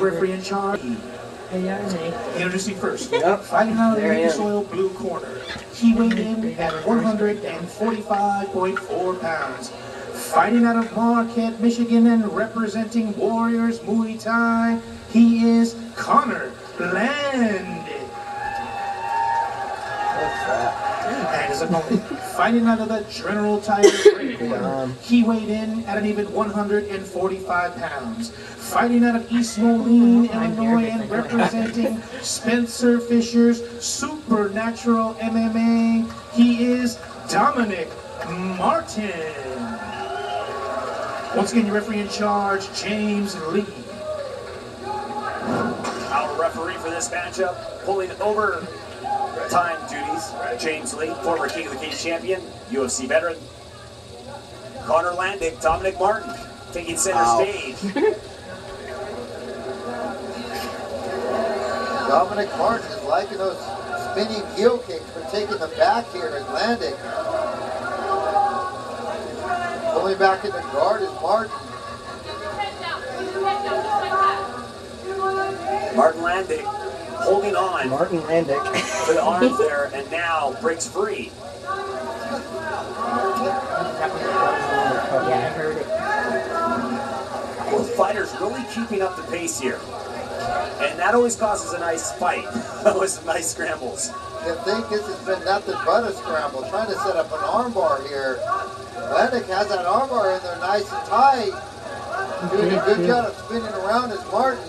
referee in charge. Introducing first, fighting out of the ring soil blue corner. He weighed in at 145.4 pounds. Fighting out of Marquette, Michigan, and representing Warriors Muay Thai, he is Connor Landick. And his opponent, fighting out of the General Tire ring corner, he weighed in at an even 145 pounds. Fighting out of East Moline, Illinois, and representing Spencer Fisher's Supernatural MMA, he is Dominic Martin. Once again, your referee in charge, James Lee. Our referee for this matchup, pulling over time duties, James Lee, former King of the Cage champion, UFC veteran. Connor Landick, Dominic Martin, taking center stage. Dominic Martin is liking those spinning heel kicks for taking them back here at Landick. Pulling back in the guard is Martin. Martin Landick holding on. Martin Landick. For the arms there, and now breaks free. Yeah, I heard it. Both fighters really keeping up the pace here. And that always causes a nice fight. Always some nice scrambles. You think this has been nothing but a scramble, trying to set up an armbar here. Landick has that armbar in there nice and tight. Doing a good job of spinning around as Martin.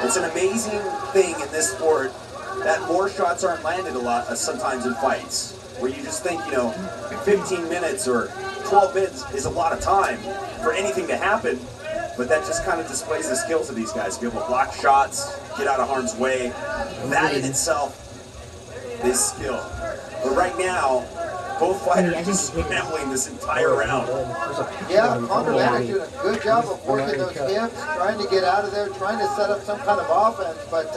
It's an amazing thing in this sport that more shots aren't landed a lot sometimes in fights. Where you just think, 15 minutes or 12 minutes is a lot of time for anything to happen. But that just kind of displays the skills of these guys. Be able to block shots, get out of harm's way. That in itself is skill. But right now, both fighters are just scrambling this entire round. Yeah, Connor Landick doing a good job of working those hips, trying to get out of there, trying to set up some kind of offense. But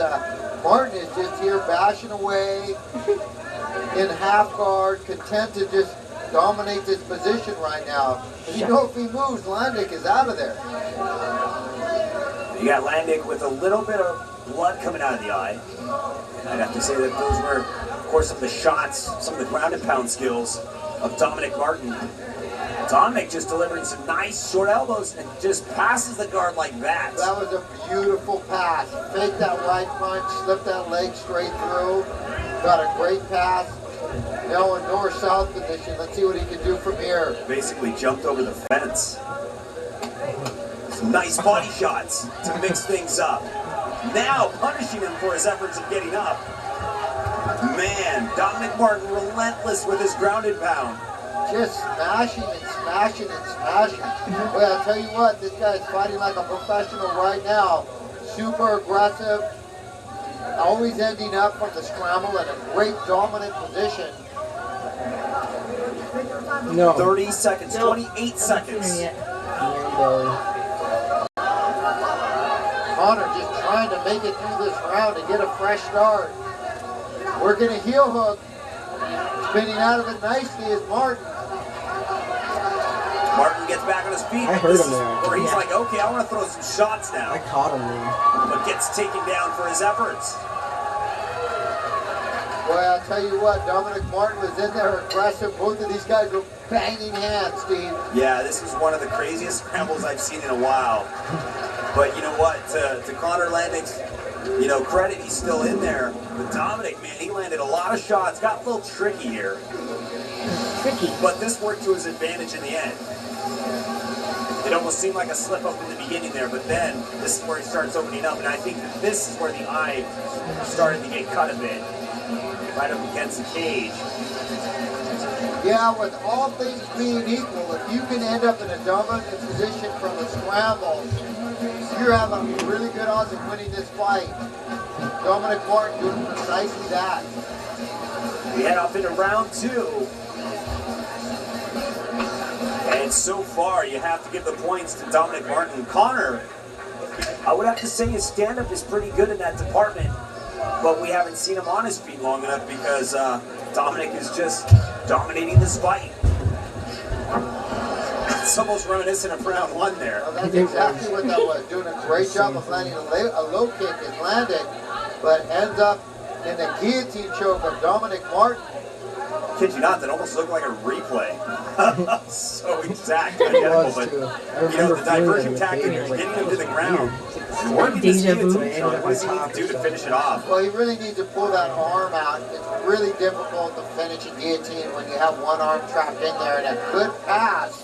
Martin is just here bashing away in half guard, content to just dominate this position right now. And if he moves, Landick is out of there. You got Landick with a little bit of blood coming out of the eye. And I'd have to say that those were, of course, some of the shots, some of the ground and pound skills of Dominic Martin. Dominic just delivering some nice short elbows and just passes the guard like that. That was a beautiful pass. Fake that right punch, slip that leg straight through. Got a great pass. Now in north-south position. Let's see what he can do from here. Basically jumped over the fence. Some nice body shots to mix things up. Now punishing him for his efforts of getting up. Man, Dominic Martin relentless with his ground and pound. Just smashing and smashing and smashing. Boy, I'll tell you what, this guy's fighting like a professional right now. Super aggressive. Always ending up from the scramble in a great dominant position. No. 30 seconds, 28 seconds. Connor just trying to make it through this round and get a fresh start. Working a heel hook. Spinning out of it nicely is Martin. Martin gets back on his feet. I heard him there. Where he's like, okay, I want to throw some shots now. I caught him there. But gets taken down for his efforts. Boy, I'll tell you what, Dominic Martin was in there aggressive. Both of these guys were banging hands, Steve. Yeah, this was one of the craziest scrambles I've seen in a while. But you know what, to Connor Landick's, credit, he's still in there. But Dominic, man, he landed a lot of shots. Got a little tricky here. But this worked to his advantage in the end. It almost seemed like a slip up in the beginning there, but then this is where he starts opening up. And I think that this is where the eye started to get cut a bit. Right up against the cage. Yeah, with all things being equal, if you can end up in a dominant position from a scramble, you're having really good odds of winning this fight. Dominic Martin doing precisely that. We head off into round 2. And so far, you have to give the points to Dominic Martin. Connor, I would have to say his stand-up is pretty good in that department. But we haven't seen him on his feet long enough because Dominic is just dominating this fight. It's almost reminiscent of round one there. Well, that's exactly what that was. Doing a great job of landing a low kick in Landick, but ends up in the guillotine choke of Dominic Martin. Kid you not, that almost looked like a replay. So exact, It identical, was, but too. I you know, remember the feeling diversion it in tactic the is game. getting him to the ground. Weird. Working this Deja vu. guillotine, Sean, what does he need to do to finish it off? Well, he really needs to pull that arm out. It's really difficult to finish a guillotine when you have one arm trapped in there, and a good pass.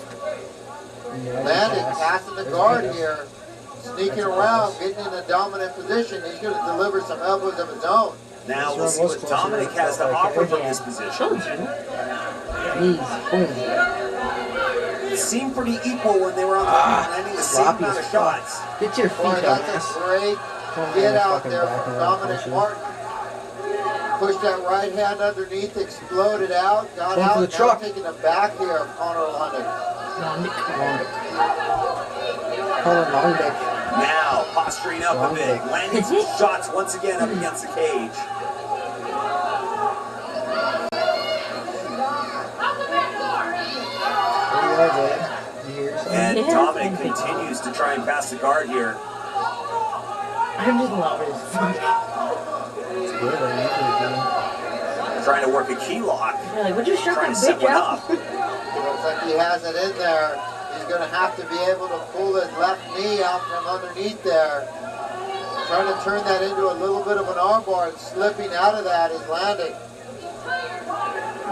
Landick passing the guard here, sneaking around, getting in a dominant position. He's going to deliver some elbows of his own. Now we'll see what Dominic has to offer from this position. It seemed pretty equal when they were on the landing the same sloppy amount as of fuck. shots. Get your Boy, feet on that's this. a great get out there from Dominic Martin. Pushed that right hand underneath, exploded out, got Going out, for the now truck. taking the back here of Connor Landick. Landick. Now posturing up a bit, landing some shots once again up against the cage. And Dominic continues to try and pass the guard here. I'm just loving this. Trying to work a key lock. You're like, would you shut Trying to that set bitch one up? up. Looks like he has it in there. He's going to have to be able to pull his left knee out from underneath there. Trying to turn that into a little bit of an armbar, and slipping out of that is Landick.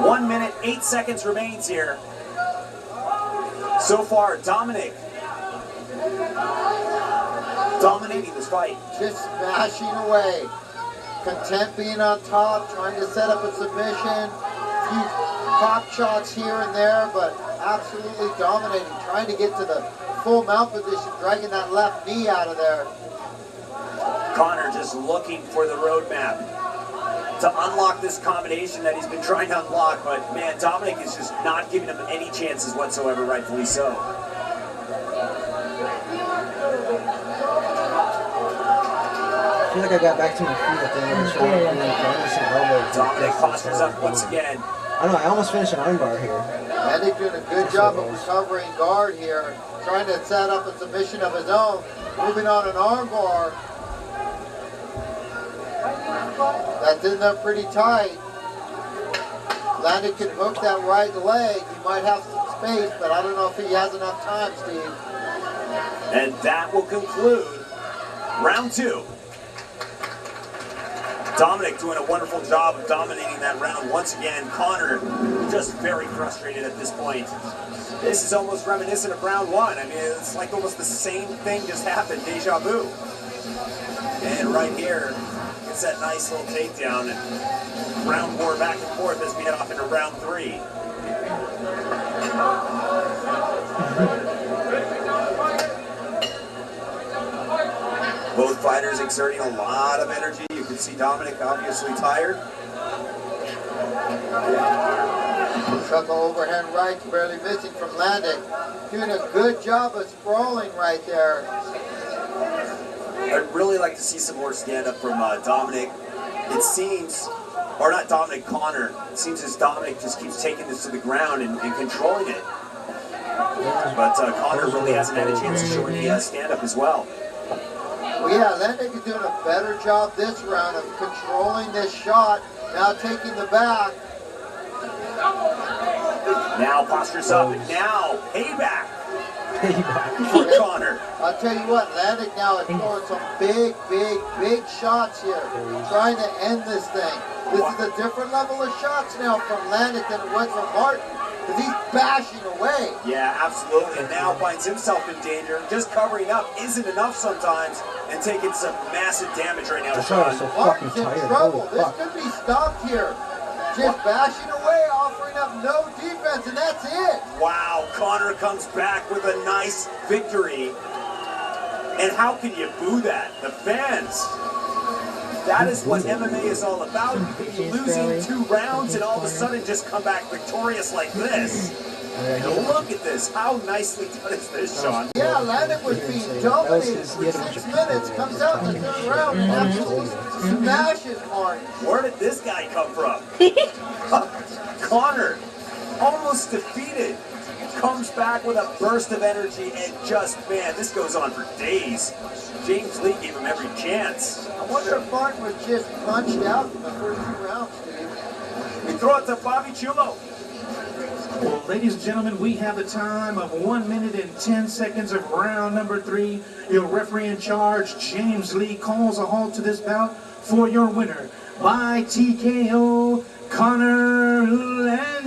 1 minute, 8 seconds remains here. So far, Dominic dominating this fight. Just smashing away. Content being on top, trying to set up a submission. Few pop shots here and there, but absolutely dominating. Trying to get to the full mount position, dragging that left knee out of there. Connor just looking for the roadmap to unlock this combination that he's been trying to unlock, but man, Dominic is just not giving him any chances whatsoever, rightfully so. I feel like I got back to my feet at the end of the round. Dominic postures up once again. I don't know, I almost finished an armbar here. Landick doing a good job of recovering guard here, trying to set up a submission of his own, moving on an armbar. That's in there pretty tight. Landick can hook that right leg. He might have some space, but I don't know if he has enough time, Steve. And that will conclude round two. Dominic doing a wonderful job of dominating that round once again. Connor just very frustrated at this point. This is almost reminiscent of round one. I mean, it's like almost the same thing just happened, deja vu. And right here, gets that nice little takedown. And round four back and forth as we head off into round three. Both fighters exerting a lot of energy. You can see Dominic obviously tired. Chuckle overhand right, barely missing from Landick. Doing a good job of sprawling right there. I'd really like to see some more stand-up from Dominic. It seems, or not Dominic, Connor. It seems as Dominic just keeps taking this to the ground and controlling it. But Connor really hasn't had a chance to show any stand-up as well. Well, yeah, Landick is doing a better job this round of controlling this shot. Now taking the back. Now postures up, and now payback for Connor. I'll tell you what, Landick now is throwing some big shots here. Trying to end this thing. This is a different level of shots now from Landick than it was from Martin. Because he's bashing away. Yeah, absolutely. And now finds himself in danger. Just covering up isn't enough sometimes, and taking some massive damage right now. That's why I was so fucking Martin's in tired. trouble. Holy This fuck. could be stopped here. Just bashing away, offering up no defense, and that's it. Wow, Connor comes back with a nice victory. And how can you boo that? The fans. That is what MMA is all about. Losing 2 rounds and all of a sudden just come back victorious like this. And look at this. How nicely done is this, Sean? Yeah, Landick was being dominated for 6 minutes, comes out in the third round and absolutely smashes Martin. Where did this guy come from? Connor, almost defeated. comes back with a burst of energy and just, man, this goes on for days. James Lee gave him every chance. I wonder if Martin was just punched out in the first 2 rounds, Steve. We throw it to Bobby Chulo. Well, ladies and gentlemen, we have the time of 1 minute and 10 seconds of round number 3. Your referee in charge, James Lee, calls a halt to this bout for your winner by TKO, Conor Landick.